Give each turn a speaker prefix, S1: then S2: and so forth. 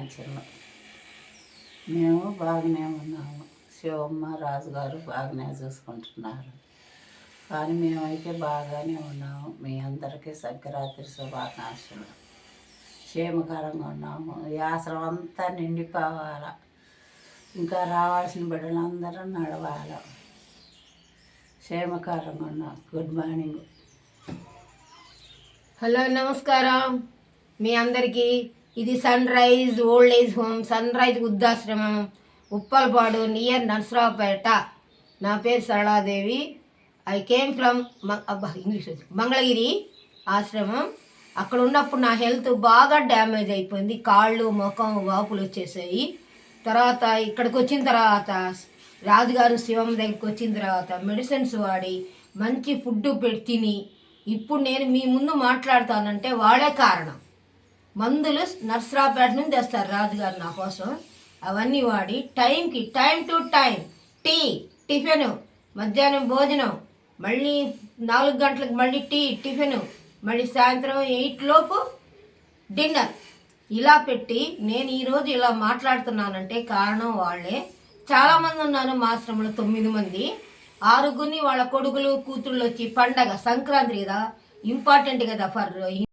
S1: నాంచల్లో మేము బాగానే ఉన్నాము. శివమ్మ రాజుగారు బాగానే చూసుకుంటున్నారు. కానీ మేమైతే బాగానే ఉన్నాము. మీ అందరికీ సంక్రాంతి శుభాకాంక్షలు. క్షేమకరంగా ఉన్నాము. ఈ ఆశ్రమం అంతా నిండిపోవాలి. ఇంకా రావాల్సిన బిడ్డలందరూ నడవాలి. క్షేమకరంగా ఉన్నాం. Good morning.
S2: హలో, నమస్కారం మీ అందరికీ. ఇది sunrise old age home, sunrise వృద్ధాశ్రమం, ఉప్పలపాడు నియర్ నర్సరావుపేట. నా పేరు Saraladevi. I came from Mangalagiri ఆశ్రమం. అక్కడ ఉన్నప్పుడు నా హెల్త్ బాగా డ్యామేజ్ అయిపోయింది. కాళ్ళు ముఖం వాపులు వచ్చేసాయి. తర్వాత ఇక్కడికి వచ్చిన తర్వాత రాజుగారు శివమ్మ దగ్గరికి వచ్చిన తర్వాత మెడిసిన్స్ వాడి మంచి ఫుడ్ తిని ఇప్పుడు నేను మీ ముందు మాట్లాడతానంటే వాళ్ళే కారణం. మందులు నర్సరావుపేట నుంచి తెస్తారు రాజుగారు నా కోసం. అవన్నీ వాడి టైంకి టైం టు టైం టిఫిన్, మధ్యాహ్నం భోజనం, మళ్ళీ 4 గంటలకు మళ్ళీ టిఫిన్, మళ్ళీ సాయంత్రం 8 లోపు డిన్నర్. ఇలా పెట్టి నేను ఈరోజు ఇలా మాట్లాడుతున్నానంటే కారణం వాళ్ళే. చాలామంది ఉన్నారు మా ఆశ్రమంలో, 9 మంది. 6గురిని వాళ్ళ కొడుకులు కూతుళ్ళు వచ్చి పండగ సంక్రాంతి కదా, ఇంపార్టెంట్ కదా ఫర్